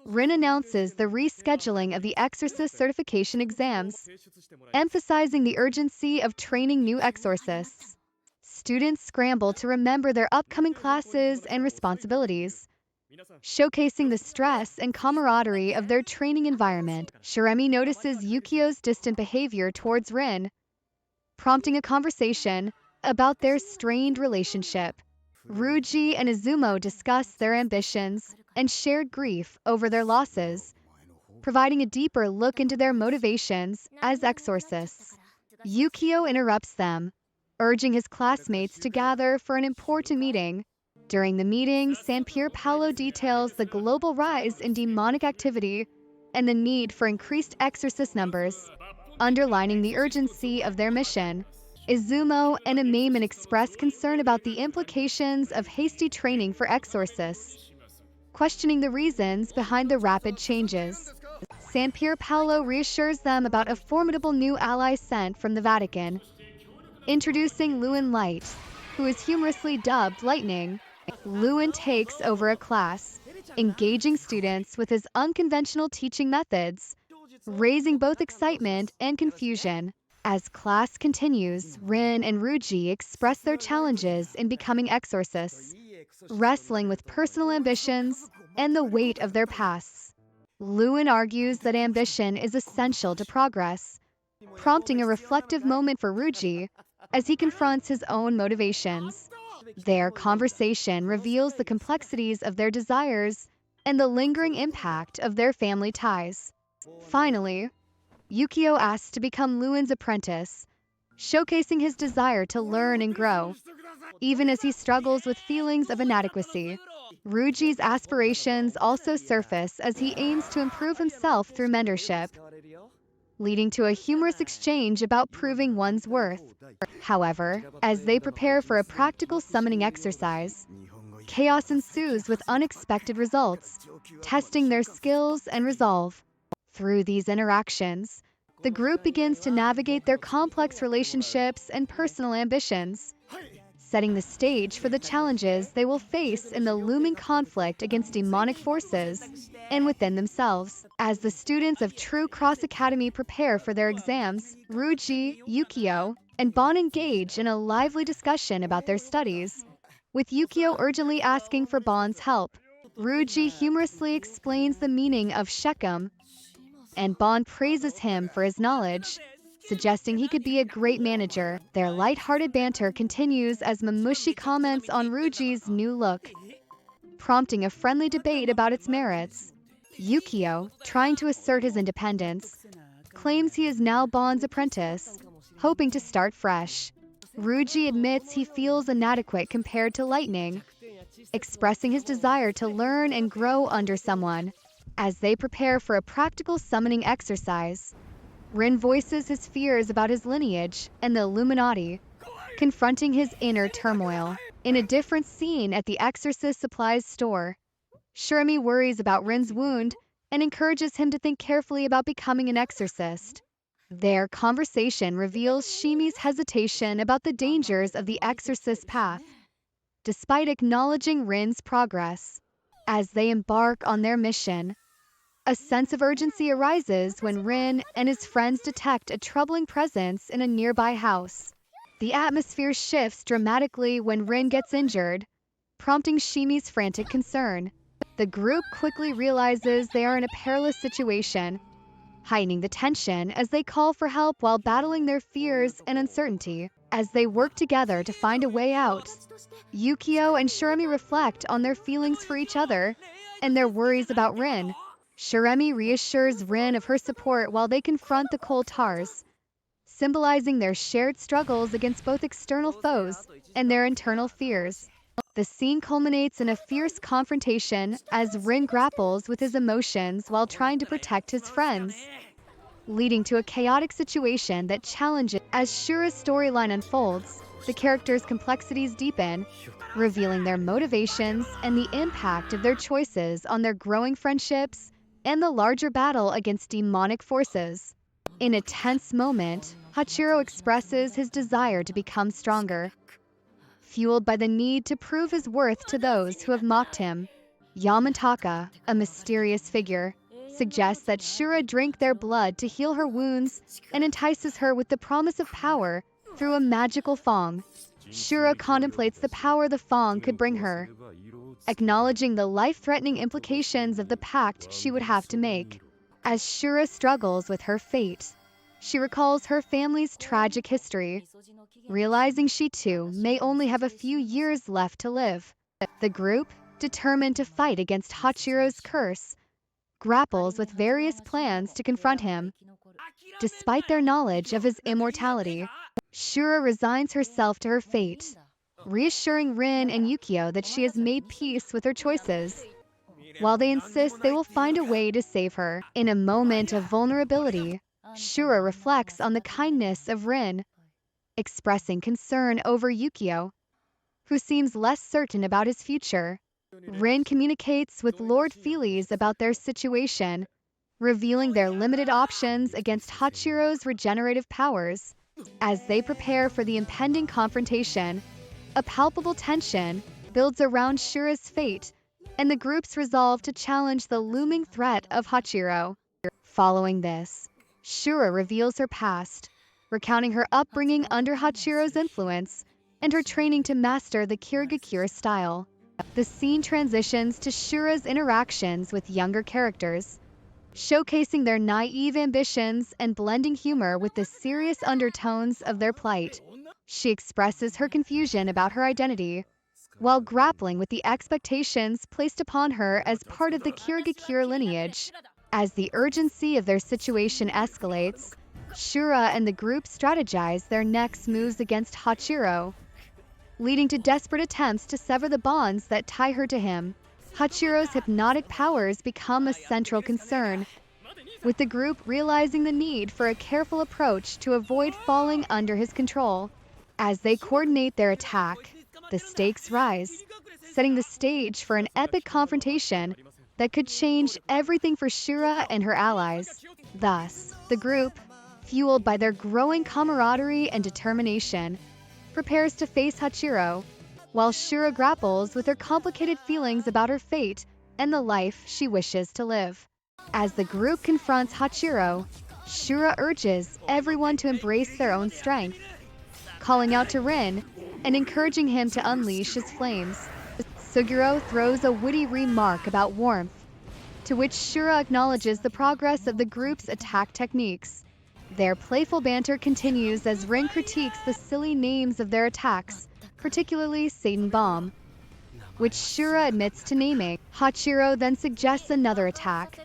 Rin announces the rescheduling of the Exorcist certification exams, emphasizing the urgency of training new exorcists. Students scramble to remember their upcoming classes and responsibilities, showcasing the stress and camaraderie of their training environment. Shiremi notices Yukio's distant behavior towards Rin, prompting a conversation about their strained relationship. Ruji and Izumo discuss their ambitions and shared grief over their losses, providing a deeper look into their motivations as exorcists. Yukio interrupts them, urging his classmates to gather for an important meeting. During the meeting, Sanpier Paolo details the global rise in demonic activity and the need for increased exorcist numbers, underlining the urgency of their mission. Izumo and Amaimon express concern about the implications of hasty training for exorcists, questioning the reasons behind the rapid changes. Sanpier Paolo reassures them about a formidable new ally sent from the Vatican, introducing Lewin Light, who is humorously dubbed Lightning. Lewin takes over a class, engaging students with his unconventional teaching methods, raising both excitement and confusion. As class continues, Rin and Ruji express their challenges in becoming exorcists, wrestling with personal ambitions and the weight of their pasts. Lewin argues that ambition is essential to progress, prompting a reflective moment for Ruji as he confronts his own motivations. Their conversation reveals the complexities of their desires and the lingering impact of their family ties. Finally, Yukio asks to become Lewin's apprentice, showcasing his desire to learn and grow, even as he struggles with feelings of inadequacy. Ruji's aspirations also surface as he aims to improve himself through mentorship, leading to a humorous exchange about proving one's worth. However, as they prepare for a practical summoning exercise, chaos ensues with unexpected results, testing their skills and resolve. Through these interactions, the group begins to navigate their complex relationships and personal ambitions, setting the stage for the challenges they will face in the looming conflict against demonic forces and within themselves. As the students of True Cross Academy prepare for their exams, Ruji, Yukio, and Bon engage in a lively discussion about their studies, with Yukio urgently asking for Bon's help. Ruji humorously explains the meaning of Shechem, and Bon praises him for his knowledge, suggesting he could be a great manager. Their light-hearted banter continues as Mamushi comments on Ruji's new look, prompting a friendly debate about its merits. Yukio, trying to assert his independence, claims he is now Bon's apprentice, hoping to start fresh. Ruji admits he feels inadequate compared to Lightning, expressing his desire to learn and grow under someone. As they prepare for a practical summoning exercise, Rin voices his fears about his lineage and the Illuminati, confronting his inner turmoil. In a different scene at the Exorcist supplies store, Shiremi worries about Rin's wound and encourages him to think carefully about becoming an exorcist. Their conversation reveals Shimi's hesitation about the dangers of the exorcist path, despite acknowledging Rin's progress. As they embark on their mission, a sense of urgency arises when Rin and his friends detect a troubling presence in a nearby house. The atmosphere shifts dramatically when Rin gets injured, prompting Shimi's frantic concern. The group quickly realizes they are in a perilous situation, heightening the tension as they call for help while battling their fears and uncertainty. As they work together to find a way out, Yukio and Shiremi reflect on their feelings for each other and their worries about Rin. Shiremi reassures Rin of her support while they confront the Koltars, symbolizing their shared struggles against both external foes and their internal fears. The scene culminates in a fierce confrontation as Rin grapples with his emotions while trying to protect his friends, leading to a chaotic situation that challenges. As Shura's storyline unfolds, the characters' complexities deepen, revealing their motivations and the impact of their choices on their growing friendships and the larger battle against demonic forces. In a tense moment, Hachiro expresses his desire to become stronger, fueled by the need to prove his worth to those who have mocked him. Yamantaka, a mysterious figure, suggests that Shura drink their blood to heal her wounds and entices her with the promise of power through a magical fong. Shura contemplates the power the fong could bring her, acknowledging the life-threatening implications of the pact she would have to make. As Shura struggles with her fate, she recalls her family's tragic history, realizing she too may only have a few years left to live. The group, determined to fight against Hachiro's curse, grapples with various plans to confront him. Despite their knowledge of his immortality, Shura resigns herself to her fate, reassuring Rin and Yukio that she has made peace with her choices, while they insist they will find a way to save her. In a moment of vulnerability, Shura reflects on the kindness of Rin, expressing concern over Yukio, who seems less certain about his future. Rin communicates with Lord Feelies about their situation, revealing their limited options against Hachiro's regenerative powers. As they prepare for the impending confrontation, a palpable tension builds around Shura's fate and the group's resolve to challenge the looming threat of Hachiro. Following this, Shura reveals her past, recounting her upbringing under Hachiro's influence and her training to master the Kirigakure style. The scene transitions to Shura's interactions with younger characters, showcasing their naive ambitions and blending humor with the serious undertones of their plight. She expresses her confusion about her identity, while grappling with the expectations placed upon her as part of the Kirigakure lineage. As the urgency of their situation escalates, Shura and the group strategize their next moves against Hachiro, leading to desperate attempts to sever the bonds that tie her to him. Hachiro's hypnotic powers become a central concern, with the group realizing the need for a careful approach to avoid falling under his control. As they coordinate their attack, the stakes rise, setting the stage for an epic confrontation that could change everything for Shura and her allies. Thus, the group, fueled by their growing camaraderie and determination, prepares to face Hachiro, while Shura grapples with her complicated feelings about her fate and the life she wishes to live. As the group confronts Hachiro, Shura urges everyone to embrace their own strength, calling out to Rin and encouraging him to unleash his flames. Suguro throws a witty remark about warmth, to which Shura acknowledges the progress of the group's attack techniques. Their playful banter continues as Rin critiques the silly names of their attacks, particularly Satan Bomb, which Shura admits to naming. Hachiro then suggests another attack,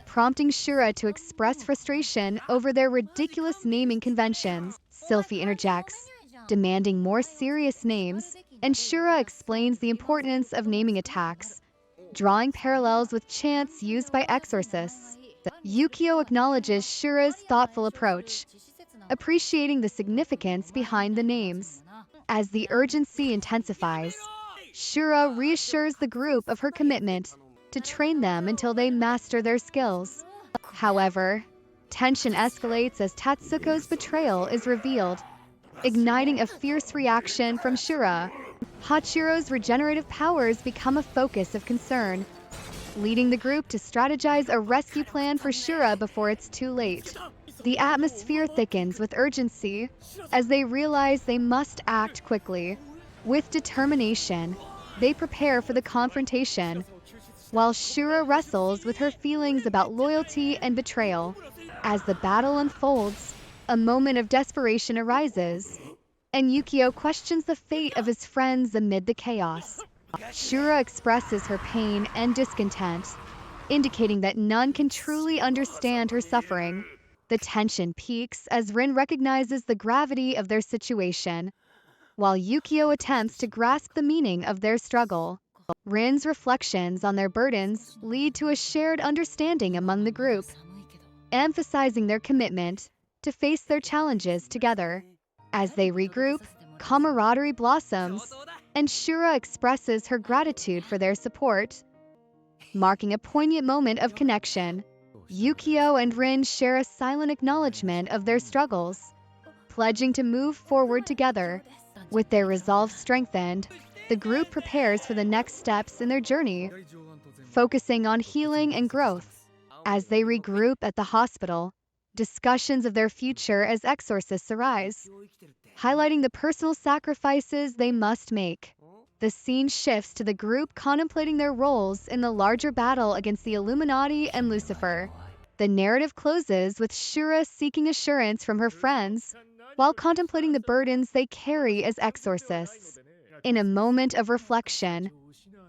prompting Shura to express frustration over their ridiculous naming conventions. Sylphie interjects, demanding more serious names, and Shura explains the importance of naming attacks, drawing parallels with chants used by exorcists. Yukio acknowledges Shura's thoughtful approach, appreciating the significance behind the names. As the urgency intensifies, Shura reassures the group of her commitment to train them until they master their skills. However, tension escalates as Tatsuko's betrayal is revealed, igniting a fierce reaction from Shura. Hachiro's regenerative powers become a focus of concern, leading the group to strategize a rescue plan for Shura before it's too late. The atmosphere thickens with urgency as they realize they must act quickly. With determination, they prepare for the confrontation, while Shura wrestles with her feelings about loyalty and betrayal. As the battle unfolds, a moment of desperation arises, and Yukio questions the fate of his friends amid the chaos. Shura expresses her pain and discontent, indicating that none can truly understand her suffering. The tension peaks as Rin recognizes the gravity of their situation, while Yukio attempts to grasp the meaning of their struggle. Rin's reflections on their burdens lead to a shared understanding among the group, emphasizing their commitment to face their challenges together. As they regroup, camaraderie blossoms, and Shura expresses her gratitude for their support, marking a poignant moment of connection. Yukio and Rin share a silent acknowledgement of their struggles, pledging to move forward together. With their resolve strengthened, the group prepares for the next steps in their journey, focusing on healing and growth. As they regroup at the hospital, discussions of their future as exorcists arise, highlighting the personal sacrifices they must make. The scene shifts to the group contemplating their roles in the larger battle against the Illuminati and Lucifer. The narrative closes with Shura seeking assurance from her friends while contemplating the burdens they carry as exorcists. In a moment of reflection,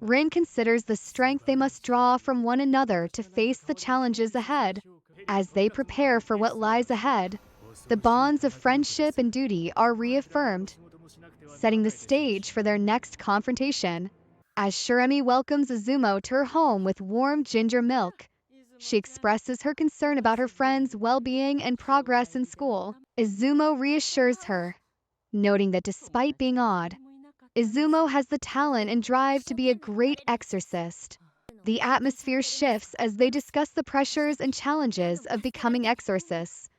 Rin considers the strength they must draw from one another to face the challenges ahead. As they prepare for what lies ahead, the bonds of friendship and duty are reaffirmed, setting the stage for their next confrontation. As Shiremi welcomes Izumo to her home with warm ginger milk, she expresses her concern about her friend's well-being and progress in school. Izumo reassures her, noting that despite being odd, Izumo has the talent and drive to be a great exorcist. The atmosphere shifts as they discuss the pressures and challenges of becoming exorcists,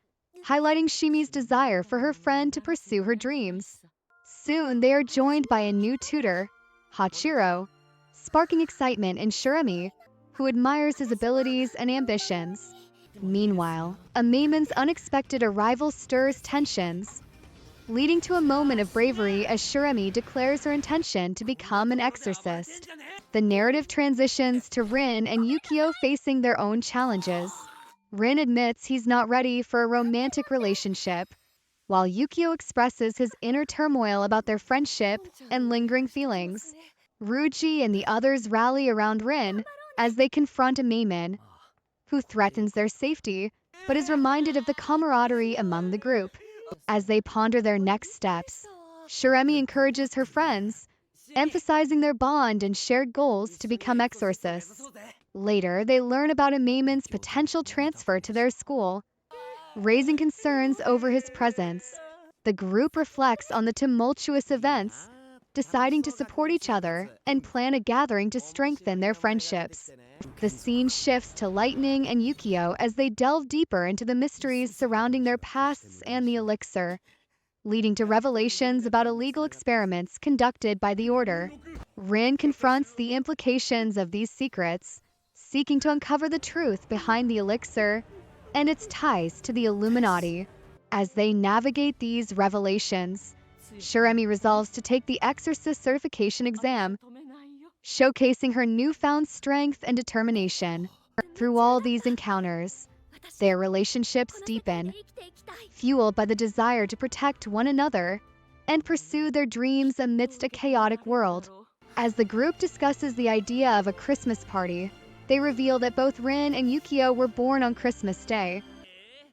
highlighting Shimi's desire for her friend to pursue her dreams. Soon they are joined by a new tutor, Hachiro, sparking excitement in Shiremi, who admires his abilities and ambitions. Meanwhile, Amaemon's unexpected arrival stirs tensions, leading to a moment of bravery as Shiremi declares her intention to become an exorcist. The narrative transitions to Rin and Yukio facing their own challenges. Rin admits he's not ready for a romantic relationship, while Yukio expresses his inner turmoil about their friendship and lingering feelings. Ruji and the others rally around Rin as they confront Amaemon, who threatens their safety but is reminded of the camaraderie among the group. As they ponder their next steps, Shiremi encourages her friends, emphasizing their bond and shared goals to become exorcists. Later, they learn about Amaemon's potential transfer to their school, raising concerns over his presence. The group reflects on the tumultuous events, deciding to support each other and plan a gathering to strengthen their friendships. The scene shifts to Lightning and Yukio as they delve deeper into the mysteries surrounding their pasts and the elixir, leading to revelations about illegal experiments conducted by the Order. Rin confronts the implications of these secrets, seeking to uncover the truth behind the elixir and its ties to the Illuminati. As they navigate these revelations, Shiremi resolves to take the Exorcist certification exam, showcasing her newfound strength and determination. Through all these encounters, their relationships deepen, fueled by the desire to protect one another and pursue their dreams amidst a chaotic world. As the group discusses the idea of a Christmas party, they reveal that both Rin and Yukio were born on Christmas Day,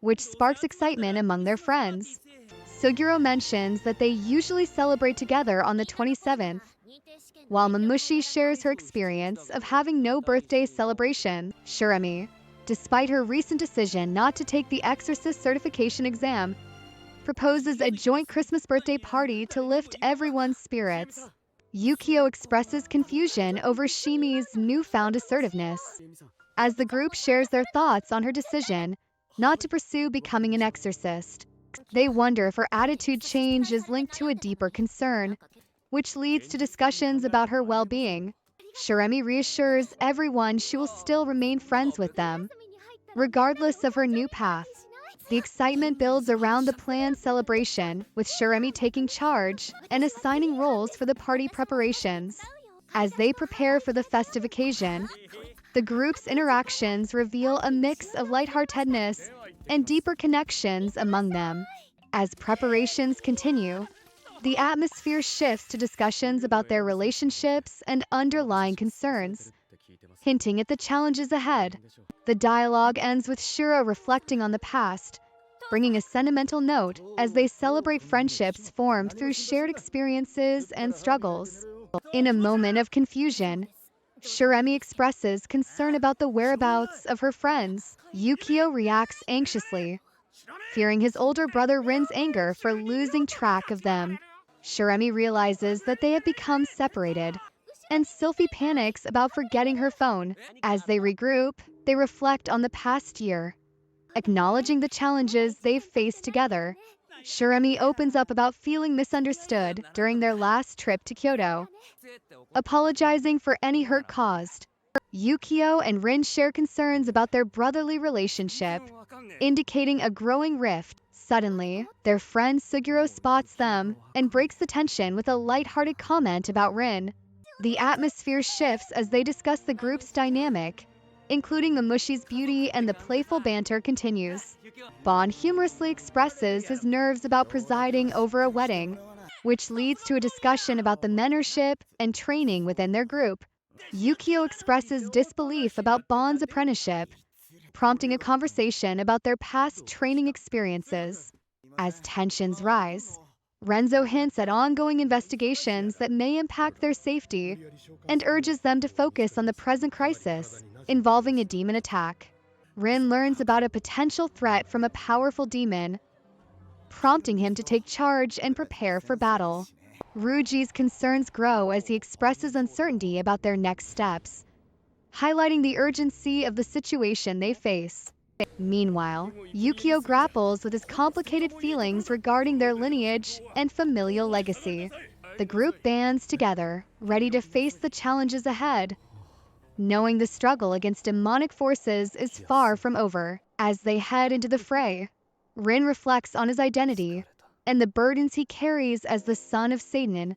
which sparks excitement among their friends. Suguro mentions that they usually celebrate together on the 27th, while Mamushi shares her experience of having no birthday celebration. Shiremi, despite her recent decision not to take the Exorcist certification exam, proposes a joint Christmas birthday party to lift everyone's spirits. Yukio expresses confusion over Shimi's newfound assertiveness, as the group shares their thoughts on her decision not to pursue becoming an exorcist. They wonder if her attitude change is linked to a deeper concern, which leads to discussions about her well-being. Shiremi reassures everyone she will still remain friends with them, regardless of her new path. The excitement builds around the planned celebration, with Shiremi taking charge and assigning roles for the party preparations. As they prepare for the festive occasion, the group's interactions reveal a mix of lightheartedness and deeper connections among them. As preparations continue, the atmosphere shifts to discussions about their relationships and underlying concerns, hinting at the challenges ahead. The dialogue ends with Shiro reflecting on the past, bringing a sentimental note as they celebrate friendships formed through shared experiences and struggles. In a moment of confusion, Shiremi expresses concern about the whereabouts of her friends. Yukio reacts anxiously, fearing his older brother Rin's anger for losing track of them. Shiremi realizes that they have become separated, and Sylphie panics about forgetting her phone. As they regroup, they reflect on the past year, acknowledging the challenges they've faced together. Shiremi opens up about feeling misunderstood during their last trip to Kyoto, apologizing for any hurt caused. Yukio and Rin share concerns about their brotherly relationship, indicating a growing rift. Suddenly, their friend Suguro spots them and breaks the tension with a lighthearted comment about Rin. The atmosphere shifts as they discuss the group's dynamic, including Mamushi's beauty, and the playful banter continues. Bon humorously expresses his nerves about presiding over a wedding, which leads to a discussion about the mentorship and training within their group. Yukio expresses disbelief about Bon's apprenticeship, prompting a conversation about their past training experiences. As tensions rise, Renzo hints at ongoing investigations that may impact their safety and urges them to focus on the present crisis involving a demon attack. Rin learns about a potential threat from a powerful demon, prompting him to take charge and prepare for battle. Ryuji's concerns grow as he expresses uncertainty about their next steps, highlighting the urgency of the situation they face. Meanwhile, Yukio grapples with his complicated feelings regarding their lineage and familial legacy. The group bands together, ready to face the challenges ahead, knowing the struggle against demonic forces is far from over. As they head into the fray, Rin reflects on his identity and the burdens he carries as the son of Satan,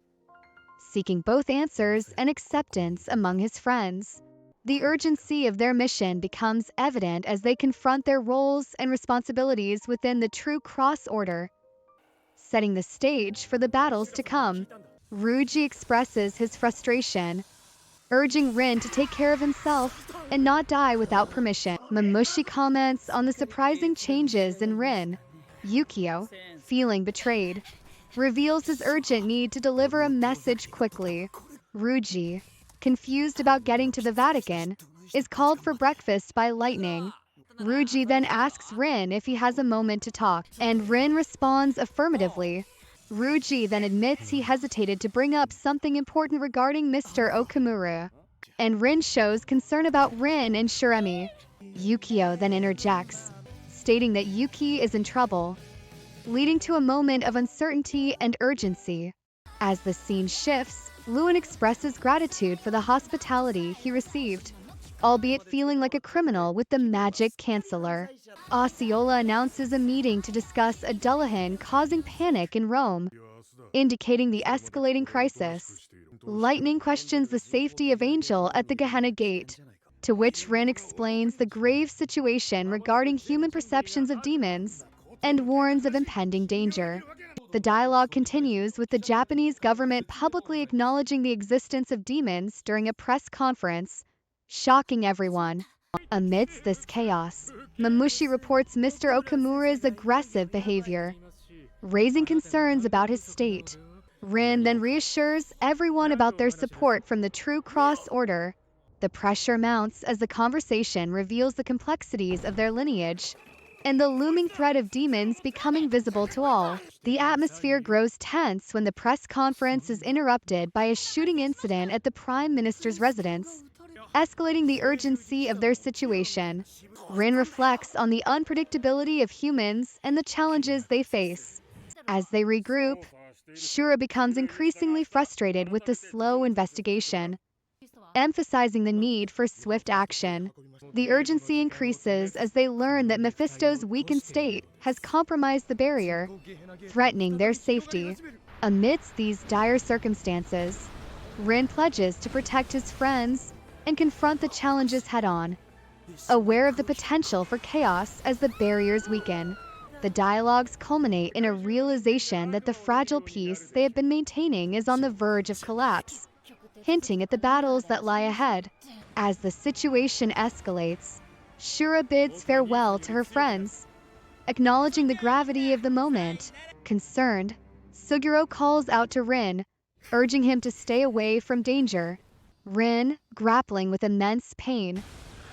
seeking both answers and acceptance among his friends. The urgency of their mission becomes evident as they confront their roles and responsibilities within the True Cross Order, setting the stage for the battles to come. Ryuji expresses his frustration, urging Rin to take care of himself and not die without permission. Mamushi comments on the surprising changes in Rin. Yukio, feeling betrayed, reveals his urgent need to deliver a message quickly. Ryuji, confused about getting to the Vatican, is called for breakfast by lightning. Ryuji then asks Rin if he has a moment to talk, and Rin responds affirmatively. Ryuji then admits he hesitated to bring up something important regarding Mr. Okamura, and Rin shows concern about Rin and Shiremi. Yukio then interjects, stating that Yuki is in trouble, leading to a moment of uncertainty and urgency. As the scene shifts, Lewin expresses gratitude for the hospitality he received, albeit feeling like a criminal with the magic canceller. Osceola announces a meeting to discuss a Dullahan causing panic in Rome, indicating the escalating crisis. Lightning questions the safety of Angel at the Gehenna Gate, to which Rin explains the grave situation regarding human perceptions of demons and warns of impending danger. The dialogue continues with the Japanese government publicly acknowledging the existence of demons during a press conference, shocking everyone. Amidst this chaos, Mamushi reports Mr. Okamura's aggressive behavior, raising concerns about his state. Rin then reassures everyone about their support from the True Cross Order. The pressure mounts as the conversation reveals the complexities of their lineage and the looming threat of demons becoming visible to all. The atmosphere grows tense when the press conference is interrupted by a shooting incident at the Prime Minister's residence, escalating the urgency of their situation. Rin reflects on the unpredictability of humans and the challenges they face. As they regroup, Shura becomes increasingly frustrated with the slow investigation, emphasizing the need for swift action. The urgency increases as they learn that Mephisto's weakened state has compromised the barrier, threatening their safety. Amidst these dire circumstances, Rin pledges to protect his friends and confront the challenges head-on, aware of the potential for chaos as the barriers weaken. The dialogues culminate in a realization that the fragile peace they have been maintaining is on the verge of collapse, hinting at the battles that lie ahead. As the situation escalates, Shura bids farewell to her friends, acknowledging the gravity of the moment. Concerned, Suguro calls out to Rin, urging him to stay away from danger. Rin, grappling with immense pain,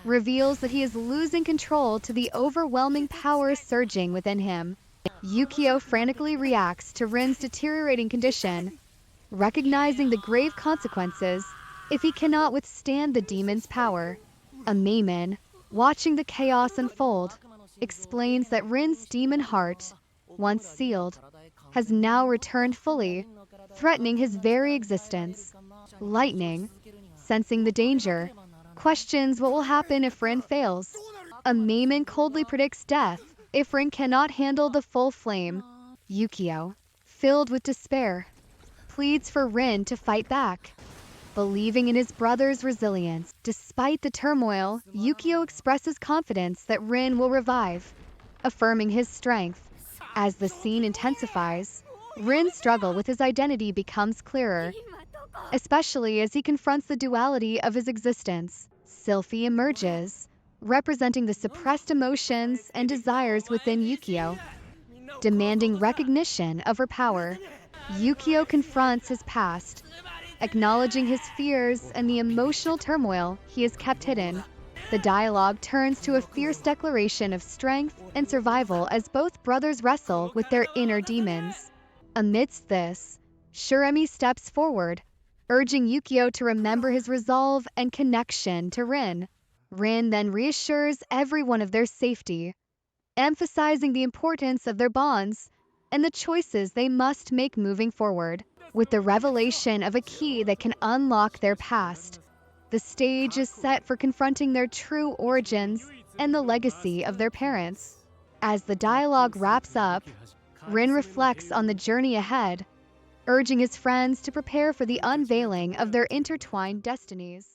reveals that he is losing control to the overwhelming power surging within him. Yukio frantically reacts to Rin's deteriorating condition, recognizing the grave consequences if he cannot withstand the demon's power. A Maiman, watching the chaos unfold, explains that Rin's demon heart, once sealed, has now returned fully, threatening his very existence. Lightning, sensing the danger, questions what will happen if Rin fails. A Maimon coldly predicts death if Rin cannot handle the full flame. Yukio, filled with despair, pleads for Rin to fight back. Believing in his brother's resilience, despite the turmoil, Yukio expresses confidence that Rin will revive, affirming his strength. As the scene intensifies, Rin's struggle with his identity becomes clearer, especially as he confronts the duality of his existence. Sylphie emerges, representing the suppressed emotions and desires within Yukio, demanding recognition of her power. Yukio confronts his past, acknowledging his fears and the emotional turmoil he has kept hidden. The dialogue turns to a fierce declaration of strength and survival as both brothers wrestle with their inner demons. Amidst this, Shiremi steps forward, urging Yukio to remember his resolve and connection to Rin. Rin then reassures everyone of their safety, emphasizing the importance of their bonds and the choices they must make moving forward. With the revelation of a key that can unlock their past, the stage is set for confronting their true origins and the legacy of their parents. As the dialogue wraps up, Rin reflects on the journey ahead, urging his friends to prepare for the unveiling of their intertwined destinies.